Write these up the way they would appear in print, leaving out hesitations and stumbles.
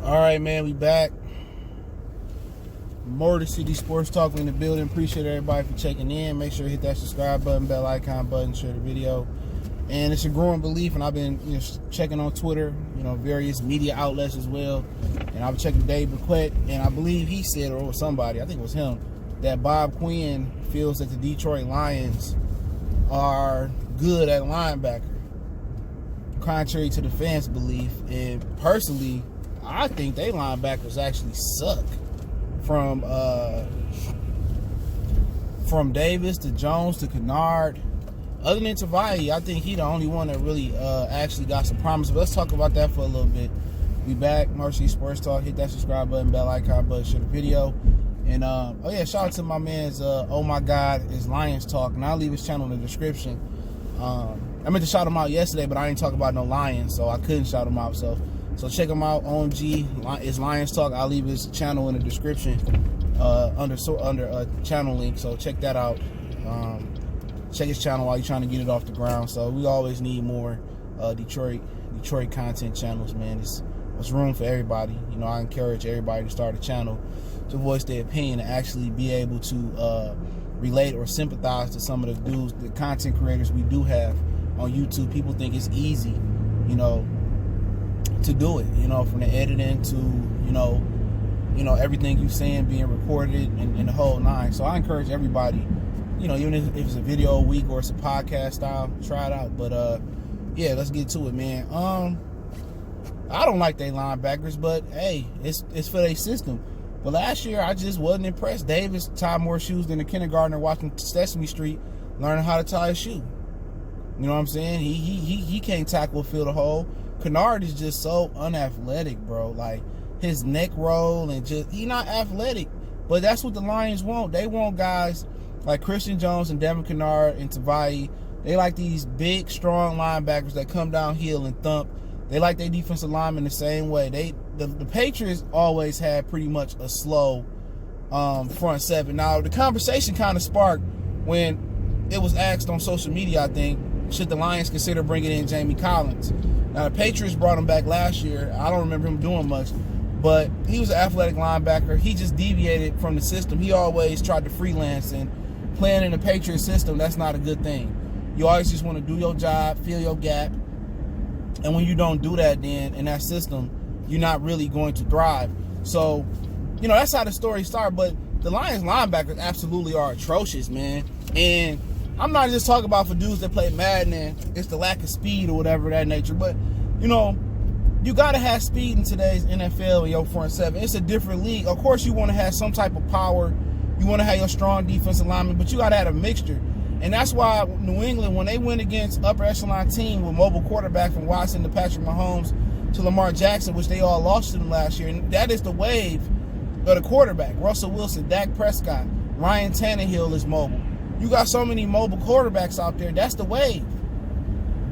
All right, man, we back. More to City Sports Talk in the building. Appreciate everybody for checking in. Make sure to hit that subscribe button, bell icon button, share the video. And it's a growing belief, and I've been checking on Twitter, various media outlets as well. And I was checking Dave Burquette, and I believe he said, or somebody, I think it was him, that Bob Quinn feels that the Detroit Lions are good at linebacker, contrary to the fans' belief. And personally, I think they linebackers actually suck. From Davis to Jones to Kennard. Other than Tavai, I think he the only one that really actually got some promise. But let's talk about that for a little bit. We back, Mercy Sports Talk. Hit that subscribe button, bell icon button, share the video. And shout out to my man's oh my God, is Lions Talk. And I'll leave his channel in the description. I meant to shout him out yesterday, but I didn't talk about no Lions, so I couldn't shout him out. So check him out. OMG is Lions Talk. I'll leave his channel in the description under a channel link. So check that out. Check his channel while you're trying to get it off the ground. So we always need more Detroit content channels, man. It's room for everybody. I encourage everybody to start a channel to voice their opinion and actually be able to relate or sympathize to some of the content creators we do have on YouTube. People think it's easy, to do it, from the editing to, everything you're saying being recorded and the whole nine. So I encourage everybody, even if it's a video a week or it's a podcast style, try it out. But yeah, let's get to it, man. I don't like they linebackers, but hey, it's for their system. But last year I just wasn't impressed. Davis tied more shoes than a kindergartner watching Sesame Street learning how to tie a shoe. You know what I'm saying? He can't tackle a field a hole. Kennard is just so unathletic, bro. Like, his neck roll and he's not athletic. But that's what the Lions want. They want guys like Christian Jones and Devin Kennard and Tavai. They like these big, strong linebackers that come downhill and thump. They like their defensive linemen the same way. The Patriots always had pretty much a slow front seven. Now, the conversation kind of sparked when it was asked on social media, I think, should the Lions consider bringing in Jamie Collins? Now, the Patriots brought him back last year. I don't remember him doing much, but he was an athletic linebacker. He just deviated from the system. He always tried to freelance, and playing in the Patriot system, that's not a good thing. You always just want to do your job, fill your gap, and when you don't do that then in that system, you're not really going to thrive. So, that's how the story started, but the Lions linebackers absolutely are atrocious, man. And I'm not just talking about for dudes that play Madden and it's the lack of speed or whatever of that nature, but, you got to have speed in today's NFL in your front seven. It's a different league. Of course, you want to have some type of power. You want to have your strong defensive lineman, but you got to have a mixture. And that's why New England, when they went against upper echelon team with mobile quarterback from Watson to Patrick Mahomes to Lamar Jackson, which they all lost to them last year, and that is the wave of the quarterback. Russell Wilson, Dak Prescott, Ryan Tannehill is mobile. You got so many mobile quarterbacks out there. That's the wave.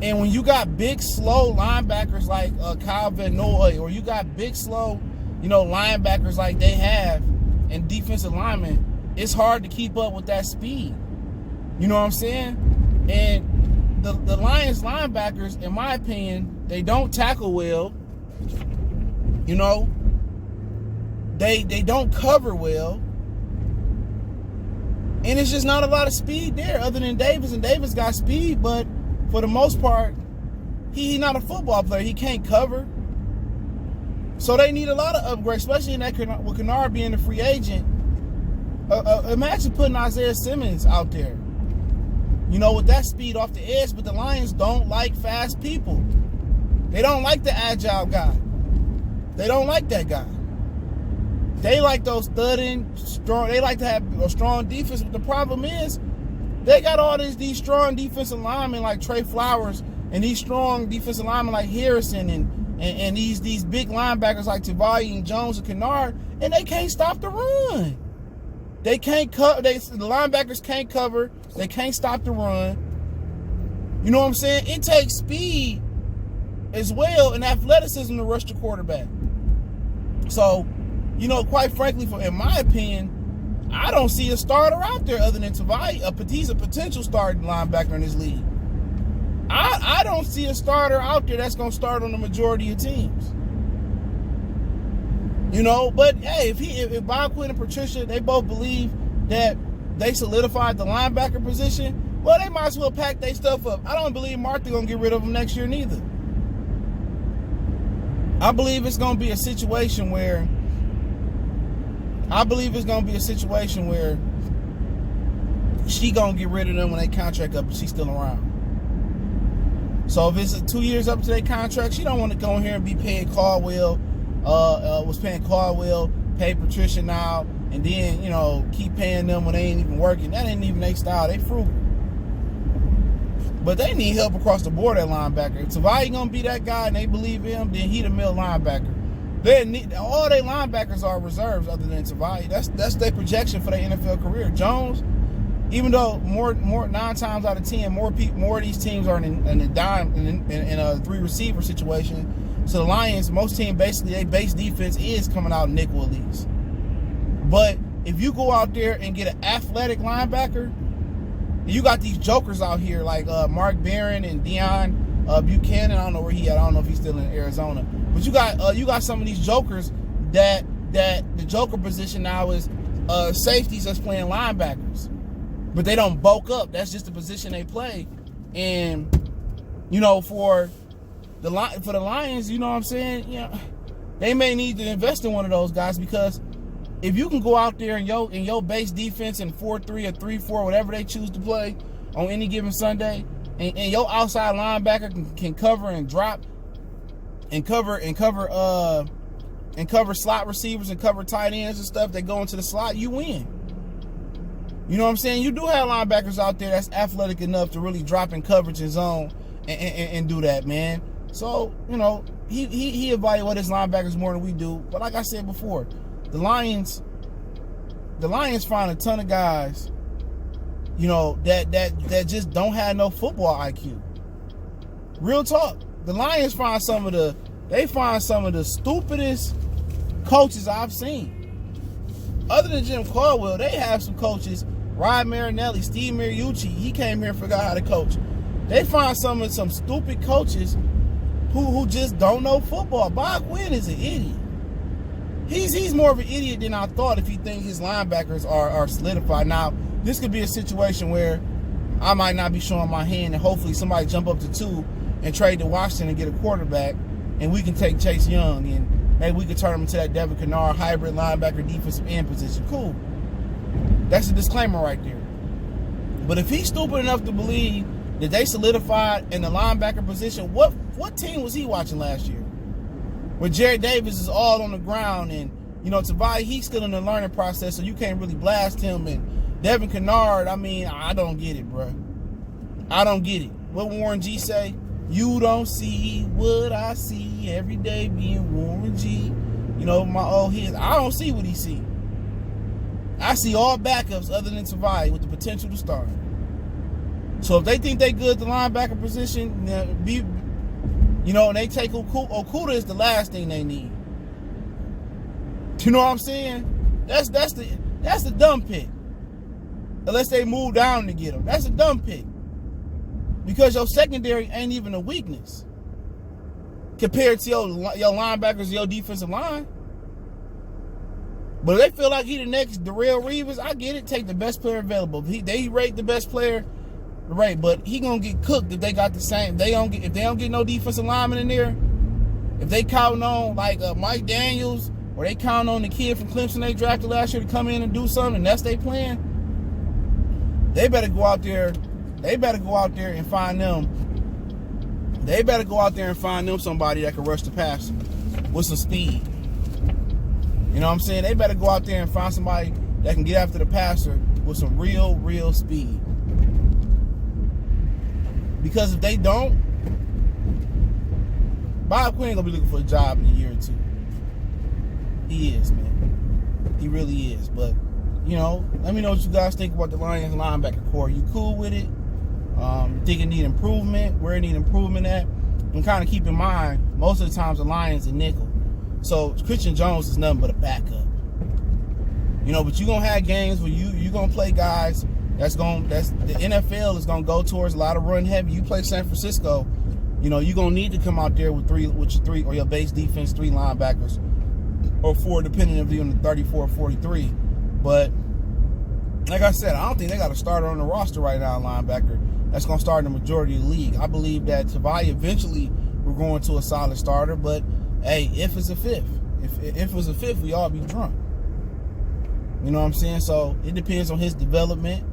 And when you got big, slow linebackers like Kyle Van Noy, or you got big, slow, linebackers like they have, and defensive linemen, it's hard to keep up with that speed. You know what I'm saying? And the Lions linebackers, in my opinion, they don't tackle well. They don't cover well. And it's just not a lot of speed there other than Davis. And Davis got speed, but for the most part, he's not a football player. He can't cover. So they need a lot of upgrades, especially in that with Kennard being a free agent. Imagine putting Isaiah Simmons out there, with that speed off the edge. But the Lions don't like fast people. They don't like the agile guy. They don't like that guy. They like those thudding, strong. They like to have a strong defense. But the problem is, they got all these strong defensive linemen like Trey Flowers and these strong defensive linemen like Harrison and these big linebackers like Tavai and Jones and Kennard, and they can't stop the run. They can't cover. The linebackers can't cover. They can't stop the run. You know what I'm saying? It takes speed as well and athleticism to rush the quarterback. So, quite frankly, in my opinion, I don't see a starter out there other than Tavai. He's a potential starting linebacker in this league. I don't see a starter out there that's going to start on the majority of teams. You know, but hey, if Bob Quinn and Patricia, they both believe that they solidified the linebacker position, well, they might as well pack their stuff up. I don't believe Martha gonna get rid of them next year neither. I believe it's gonna be a situation where she gonna get rid of them when they contract up and she's still around. So if it's 2 years up to their contract, she don't want to go in here and be paying Caldwell, pay Patricia now, and then, you know, keep paying them when they ain't even working. That ain't even their style. They frugal. But they need help across the board at linebacker. If Tavai gonna be that guy and they believe him, then he the middle linebacker. All their linebackers are reserves other than Tavai. That's their projection for their NFL career. Jones, even though more 9 times out of 10, more of these teams are in a 3 receiver situation. So the Lions, most teams basically their base defense is coming out nickel at least. But if you go out there and get an athletic linebacker, you got these jokers out here like Mark Barron and Deion Buchanan. I don't know where he at. I don't know if he's still in Arizona. But you got some of these jokers that the joker position now is safeties that's playing linebackers. But they don't bulk up. That's just the position they play. And, you know, for the Lions, you know what I'm saying? You know, they may need to invest in one of those guys, because if you can go out there in your base defense in 4-3 or 3-4, whatever they choose to play on any given Sunday, and your outside linebacker can cover and drop and cover slot receivers and cover tight ends and stuff that go into the slot, you win. You know what I'm saying? You do have linebackers out there that's athletic enough to really drop in coverage and zone and do that, man. So, you know, he evaluates his linebackers more than we do. But like I said before, the Lions find a ton of guys, you know, that just don't have no football IQ. Real talk. The Lions find some of the stupidest coaches I've seen. Other than Jim Caldwell, they have some coaches. Ryan Marinelli, Steve Mariucci, he came here and forgot how to coach. They find some stupid coaches who just don't know football. Bob Quinn is an idiot. He's more of an idiot than I thought if he thinks his linebackers are solidified. Now, this could be a situation where I might not be showing my hand, and hopefully somebody jump up to 2 and trade to Washington and get a quarterback, and we can take Chase Young, and maybe we could turn him into that Devin Kennard hybrid linebacker defensive end position. Cool. That's a disclaimer right there. But if he's stupid enough to believe that they solidified in the linebacker position, what team was he watching last year? Where Jerry Davis is all on the ground, and, you know, Tavai, he's still in the learning process, so you can't really blast him. And Devin Kennard, I mean, I don't get it, bro. I don't get it. What Warren G say? You don't see what I see every day being Warren G. You know, my old hits. I don't see what he see. I see all backups other than Tavai with the potential to start. So if they think they good at the linebacker position, you know, and they take Okuda is the last thing they need. You know what I'm saying? That's the dumb pick. Unless they move down to get him. That's a dumb pick. Because your secondary ain't even a weakness compared to your linebackers, your defensive line. But if they feel like he the next Darrelle Reeves, I get it. Take the best player available. They rate the best player, right? But he gonna get cooked if they got the same. If they don't get no defensive lineman in there. If they counting on like Mike Daniels, or they counting on the kid from Clemson they drafted last year to come in and do something, and that's their plan, they better go out there. They better go out there and find them. They better go out there and find them somebody that can rush the passer with some speed. You know what I'm saying? They better go out there and find somebody that can get after the passer with some real speed. Because if they don't, Bob Quinn gonna be looking for a job in a year or 2. He is, man. He really is. But, you know, let me know what you guys think about the Lions linebacker core. You cool with it? Think it need improvement? Where it need improvement at? And kind of keep in mind, most of the times the Lions are nickel. So Christian Jones is nothing but a backup. You know, but you're gonna have games where you're gonna play guys the NFL is gonna go towards a lot of run heavy. You play San Francisco, you know, you're gonna need to come out there with your 3 or your base defense, 3 linebackers, or 4, depending if you're on the 34 or 43. But like I said, I don't think they got a starter on the roster right now, linebacker, that's going to start in the majority of the league. I believe that Tavai eventually we're going to a solid starter, but hey, if it's a fifth. If it was a fifth, we all be drunk. You know what I'm saying? So it depends on his development.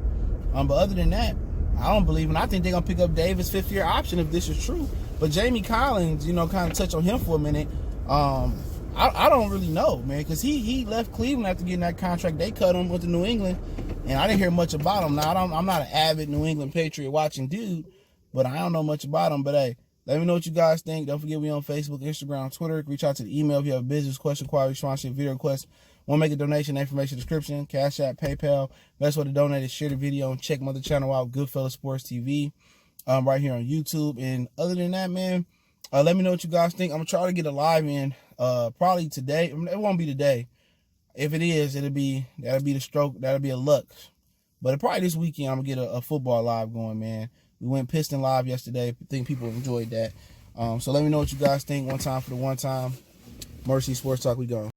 But other than that, I don't believe, and I think they're going to pick up Davis' 5th-year option if this is true. But Jamie Collins, kind of touch on him for a minute. I don't really know, man, because he left Cleveland after getting that contract. They cut him, went to New England, and I didn't hear much about him. Now, I'm not an avid New England Patriot watching dude, but I don't know much about him. But hey, let me know what you guys think. Don't forget we on Facebook, Instagram, Twitter. Reach out to the email if you have a business question, query, sponsorship, video request. Want to make a donation, information description, Cash App, PayPal. Best way to donate is share the video and check my other channel out, Goodfellas Sports TV, right here on YouTube. And other than that, man, let me know what you guys think. I'm going to try to get a live in probably today. It won't be today. If it is, that'll be the stroke. That'll be a luck. But probably this weekend, I'm going to get a football live going, man. We went Piston live yesterday. I think people enjoyed that. So let me know what you guys think. One time for the one time. Mercy Sports Talk, we go.